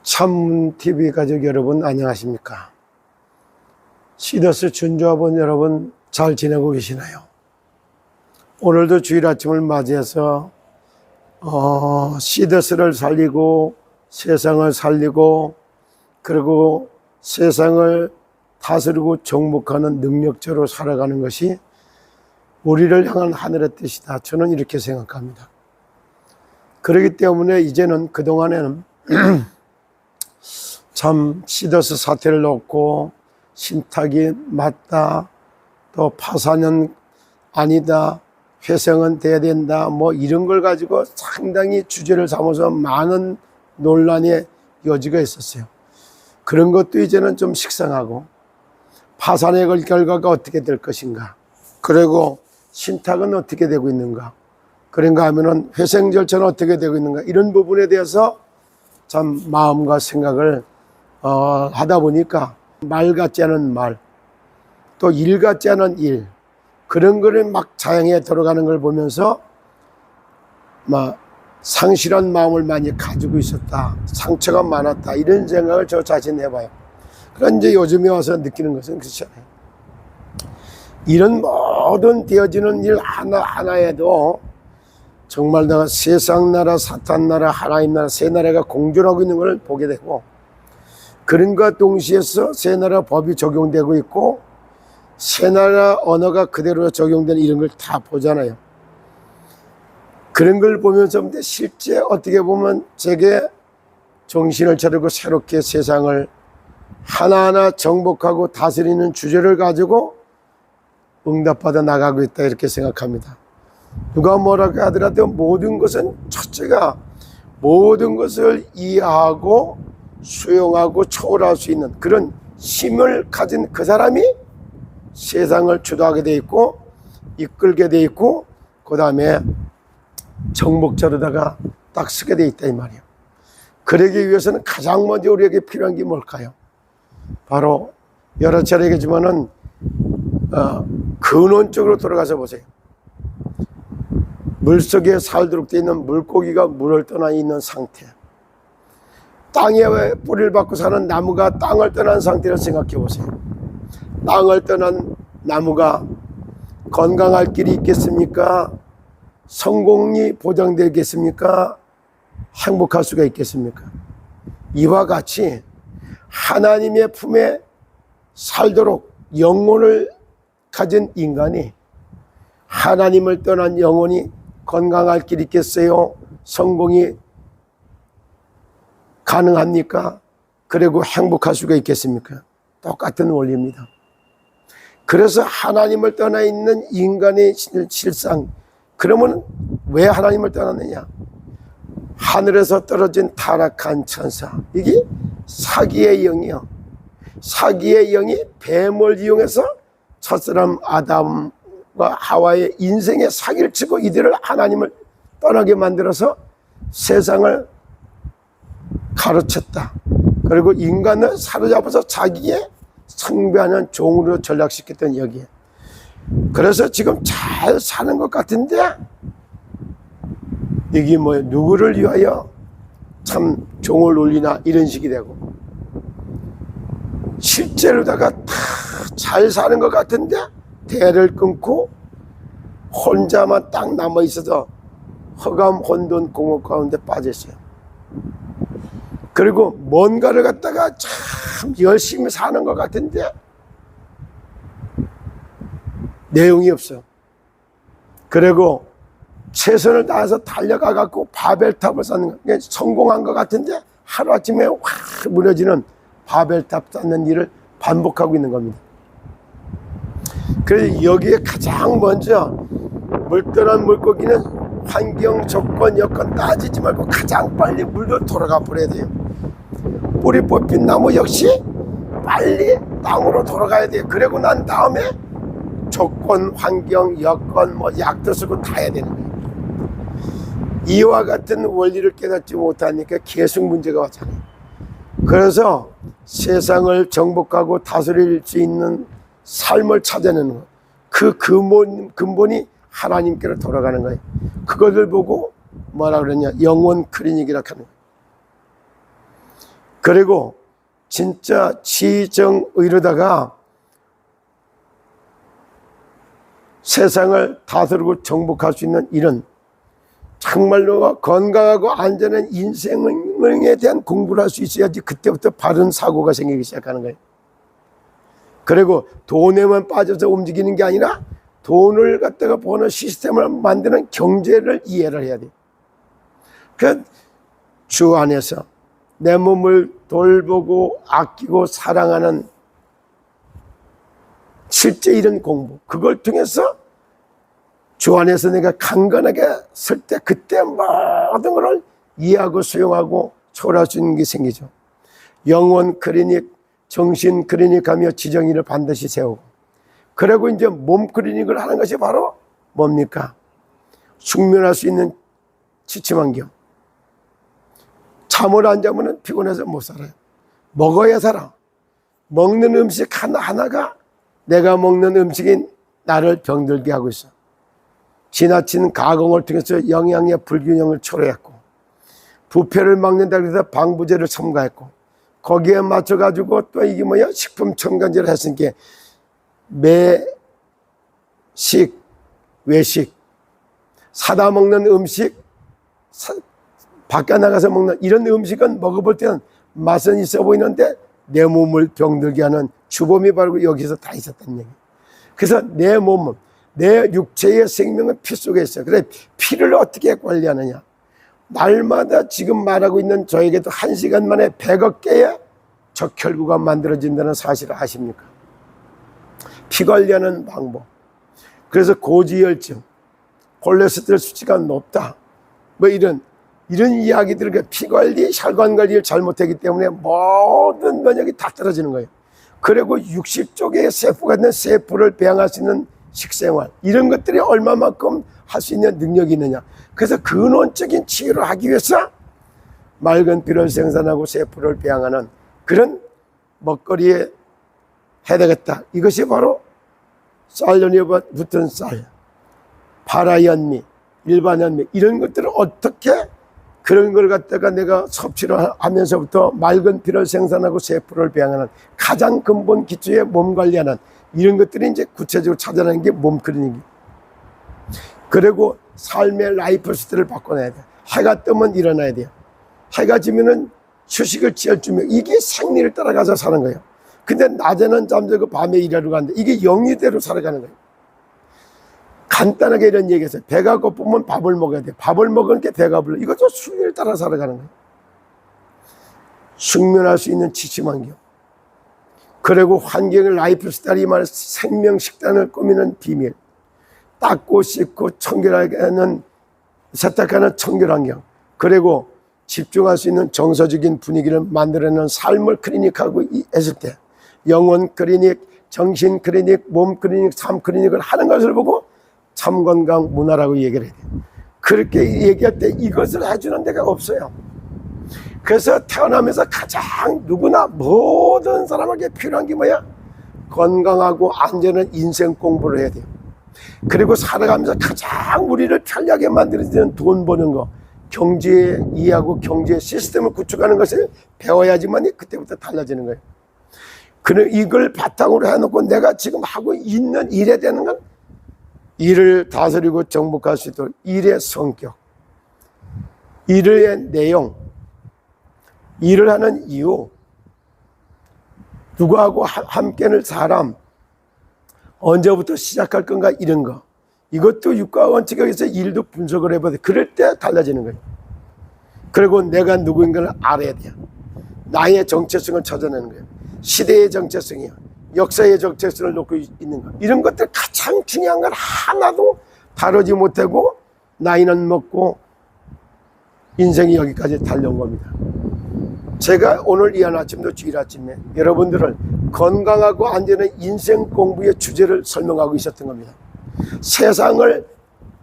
참TV 가족 여러분 안녕하십니까? 시더스 준조합원 여러분 잘 지내고 계시나요? 오늘도 주일 아침을 맞이해서 시더스를 살리고 세상을 살리고 그리고 세상을 다스리고 정복하는 능력자로 살아가는 것이 우리를 향한 하늘의 뜻이다. 저는 이렇게 생각합니다. 그렇기 때문에 이제는 그동안에는 참 시더스 사태를 놓고 신탁이 맞다, 또 파산은 아니다, 회생은 돼야 된다, 뭐 이런 걸 가지고 상당히 주제를 삼아서 많은 논란의 여지가 있었어요. 그런 것도 이제는 좀 식상하고, 파산의 결과가 어떻게 될 것인가, 그리고 신탁은 어떻게 되고 있는가, 그런가 하면은 회생 절차는 어떻게 되고 있는가, 이런 부분에 대해서 참 마음과 생각을 하다 보니까 말 같지 않은 말, 또 일 같지 않은 일, 그런 거를 막 자행해 들어가는 걸 보면서 막 상실한 마음을 많이 가지고 있었다, 상처가 많았다, 이런 생각을 저 자신 해봐요. 그런데 요즘에 와서 느끼는 것은 그렇잖아요. 이런 모든 되어지는 일 하나하나에도 정말 내가 세상 나라, 사탄 나라, 하나님 나라, 세 나라가 공존하고 있는 걸 보게 되고, 그런과 동시에서 세 나라 법이 적용되고 있고 세 나라 언어가 그대로 적용되는 이런 걸 다 보잖아요. 그런 걸 보면서 실제 어떻게 보면 제게 정신을 차리고 새롭게 세상을 하나하나 정복하고 다스리는 주제를 가지고 응답받아 나가고 있다, 이렇게 생각합니다. 누가 뭐라고 하더라도 모든 것은 첫째가 모든 것을 이해하고 수용하고 초월할 수 있는 그런 힘을 가진 그 사람이 세상을 주도하게 돼 있고 이끌게 돼 있고 그 다음에 정복자로다가 딱 서게 돼 있다, 이 말이에요. 그러기 위해서는 가장 먼저 우리에게 필요한 게 뭘까요? 바로 여러 차례 얘기했지만은 근원적으로 돌아가서 보세요. 물속에 살도록 되어 있는 물고기가 물을 떠나 있는 상태, 땅에 뿌리를 받고 사는 나무가 땅을 떠난 상태를 생각해 보세요. 땅을 떠난 나무가 건강할 길이 있겠습니까? 성공이 보장되겠습니까? 행복할 수가 있겠습니까? 이와 같이 하나님의 품에 살도록 영혼을 가진 인간이 하나님을 떠난 영혼이 건강할 길이 있겠어요? 성공이 가능합니까? 그리고 행복할 수가 있겠습니까? 똑같은 원리입니다. 그래서 하나님을 떠나 있는 인간의 실상, 그러면 왜 하나님을 떠났느냐? 하늘에서 떨어진 타락한 천사, 이게 사기의 영이요. 사기의 영이 뱀을 이용해서 첫사람 아담과 하와의 인생의 사기를 치고 이들을 하나님을 떠나게 만들어서 세상을 가르쳤다. 그리고 인간을 사로잡아서 자기의 숭배하는 종으로 전락시켰던 여기에. 그래서 지금 잘 사는 것 같은데 이게 뭐예요? 누구를 위하여 참 종을 올리나, 이런 식이 되고, 실제로다가 다 잘 사는 것 같은데 대를 끊고 혼자만 딱 남아 있어서 허감 혼돈 공허 가운데 빠져 있어요. 그리고 뭔가를 갖다가 참 열심히 사는 것 같은데 내용이 없어. 그리고 최선을 다해서 달려가 갖고 바벨탑을 쌓는 거, 성공한 것 같은데 하루아침에 확 무너지는 바벨탑 쌓는 일을 반복하고 있는 겁니다. 그래서 여기에 가장 먼저 물떠난 물고기는 환경, 조건, 여건 따지지 말고 가장 빨리 물로 돌아가 버려야 돼요. 뿌리 뽑힌 나무 역시 빨리 땅으로 돌아가야 돼요. 그러고 난 다음에 조건, 환경, 여건, 뭐 약도 쓰고 다 해야 되는 거예요. 이와 같은 원리를 깨닫지 못하니까 계속 문제가 왔잖아요. 그래서 세상을 정복하고 다스릴 수 있는 삶을 찾아내는 것, 그 근본이 하나님께로 돌아가는 거예요. 그것을 보고 뭐라 그러냐, 영혼 클리닉이라고 하는 거예요. 그리고 진짜 지정의로다가 세상을 다스리고 정복할 수 있는 이런 정말로 건강하고 안전한 인생에 대한 공부를 할 수 있어야지 그때부터 바른 사고가 생기기 시작하는 거예요. 그리고 돈에만 빠져서 움직이는 게 아니라 돈을 갖다가 버는 시스템을 만드는 경제를 이해를 해야 돼요. 그 주 안에서 내 몸을 돌보고 아끼고 사랑하는 실제 이런 공부, 그걸 통해서 주 안에서 내가 강건하게 설 때 그때 모든 것을 이해하고 수용하고 초월할 수 있는 게 생기죠. 영혼 클리닉, 정신 클리닉 하며 지정의를 반드시 세우고, 그리고 이제 몸 클리닉을 하는 것이 바로 뭡니까? 숙면할 수 있는 지침 환경. 잠을 안 자면 피곤해서 못 살아요. 먹어야 살아. 먹는 음식 하나하나가 내가 먹는 음식이 나를 병들게 하고 있어. 지나친 가공을 통해서 영양의 불균형을 초래했고, 부패를 막는다고 해서 방부제를 첨가했고, 거기에 맞춰가지고 또 이게 뭐야? 식품 첨가제를 했으니까 매식, 외식, 사다 먹는 음식, 밖에 나가서 먹는 이런 음식은 먹어볼 때는 맛은 있어 보이는데 내 몸을 병들게 하는 주범이 바로 여기서 다 있었다는 얘기예요. 그래서 내 몸은, 내 육체의 생명은 피 속에 있어요. 그래, 피를 어떻게 관리하느냐? 날마다 지금 말하고 있는 저에게도 1시간 만에 100억 개의 적혈구가 만들어진다는 사실을 아십니까? 피 관리하는 방법. 그래서 고지혈증, 콜레스테롤 수치가 높다, 뭐 이런 이야기들을, 피 관리, 혈관 관리를 잘못하기 때문에 모든 면역이 다 떨어지는 거예요. 그리고 60쪽의 세포가 있는 세포를 배양할 수 있는 식생활, 이런 것들이 얼마만큼 할 수 있는 능력이 있느냐. 그래서 근원적인 치유를 하기 위해서 맑은 피를 생산하고 세포를 배양하는 그런 먹거리에 해야 되겠다. 이것이 바로 쌀연이에 붙은 쌀, 파라현미, 일반현미, 이런 것들을 어떻게, 그런 걸 갖다가 내가 섭취를 하면서부터 맑은 피를 생산하고 세포를 배양하는 가장 근본 기초의 몸 관리하는 이런 것들이 이제 구체적으로 찾아내는 게 몸 클리닉이에요. 그리고 삶의 라이프 스타일을 바꿔내야 돼요. 해가 뜨면 일어나야 돼요. 해가 지면은 휴식을 취할 준비, 이게 생리를 따라가서 사는 거예요. 근데 낮에는 잠자고 밤에 일하러 가는데 이게 영리대로 살아가는 거예요. 간단하게 이런 얘기했어요. 배가 고프면 밥을 먹어야 돼. 밥을 먹으니까 배가 불러. 이것도 순리를 따라 살아가는 거예요. 숙면할 수 있는 지침 환경. 그리고 환경을, 라이프 스타일이 말해서 생명 식단을 꾸미는 비밀. 닦고 씻고 청결하게 하는, 세탁하는 청결 환경. 그리고 집중할 수 있는 정서적인 분위기를 만들어내는 삶을 클리닉하고 했을 때 영혼 클리닉, 정신 클리닉, 몸 클리닉, 삶 클리닉을 하는 것을 보고 참건강 문화라고 얘기를 해야 돼요. 그렇게 얘기할 때 이것을 해주는 데가 없어요. 그래서 태어나면서 가장 누구나 모든 사람에게 필요한 게 뭐야? 건강하고 안전한 인생 공부를 해야 돼요. 그리고 살아가면서 가장 우리를 편리하게 만들어주는 돈 버는 거, 경제 이해하고 경제 시스템을 구축하는 것을 배워야지만 그때부터 달라지는 거예요. 그래, 이걸 바탕으로 해놓고 내가 지금 하고 있는 일에 대한 건 일을 다스리고 정복할 수 있도록 일의 성격, 일의 내용, 일을 하는 이유, 누구하고 함께할 사람, 언제부터 시작할 건가, 이런 거. 이것도 육과 원칙에 의해서 일도 분석을 해봐야 돼. 그럴 때 달라지는 거예요. 그리고 내가 누구인가를 알아야 돼요. 나의 정체성을 찾아내는 거예요. 시대의 정체성이요, 역사의 정체성을 놓고 있는 거. 이런 것들 가장 중요한 건 하나도 다루지 못하고 나이는 먹고 인생이 여기까지 달려온 겁니다. 제가 오늘 이 한 아침도 주일 아침에 여러분들을 건강하고 안전한 인생 공부의 주제를 설명하고 있었던 겁니다. 세상을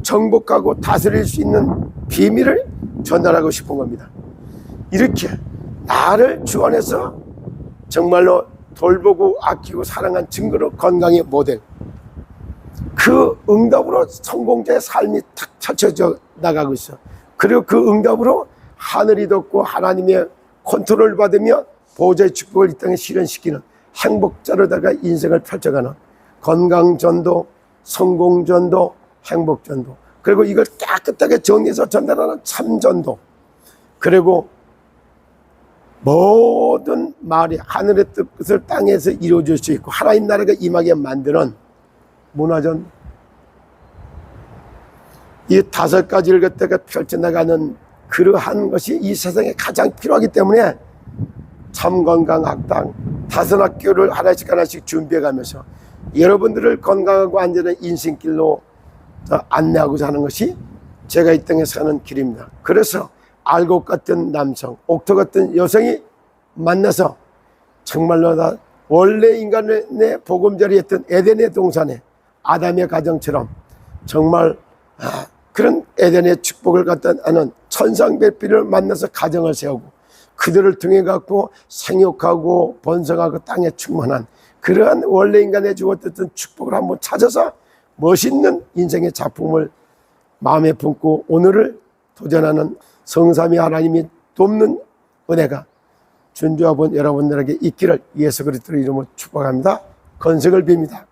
정복하고 다스릴 수 있는 비밀을 전달하고 싶은 겁니다. 이렇게 나를 주 안에서 정말로 돌보고 아끼고 사랑한 증거로 건강의 모델, 그 응답으로 성공자의 삶이 탁 펼쳐져 나가고 있어. 그리고 그 응답으로 하늘이 덮고 하나님의 컨트롤 받으며 보호자의 축복을 이 땅에 실현시키는 행복자로다가 인생을 펼쳐가는 건강전도, 성공전도, 행복전도, 그리고 이걸 깨끗하게 정리해서 전달하는 참전도, 그리고 모든 말이 하늘의 뜻을 땅에서 이루어질 수 있고 하나님 나라가 임하게 만드는 문화전, 이 5가지를 갖다가 펼쳐나가는 그러한 것이 이 세상에 가장 필요하기 때문에 참건강학당 5학교를 하나씩 준비해가면서 여러분들을 건강하고 안전한 인생길로 안내하고자 하는 것이 제가 이 땅에 사는 길입니다. 그래서 알곡 같은 남성, 옥토 같은 여성이 만나서 정말로 다 원래 인간의 보금자리였던 에덴의 동산에 아담의 가정처럼 정말 그런 에덴의 축복을 갖다 하는 천상배필을 만나서 가정을 세우고 그들을 통해 갖고 생육하고 번성하고 땅에 충만한 그러한 원래 인간의 주었던 축복을 한번 찾아서 멋있는 인생의 작품을 마음에 품고 오늘을 도전하는 성삼위 하나님이 돕는 은혜가 준주아본 여러분들에게 있기를 예수 그리스도의 이름으로 축복합니다. 건승을 빕니다.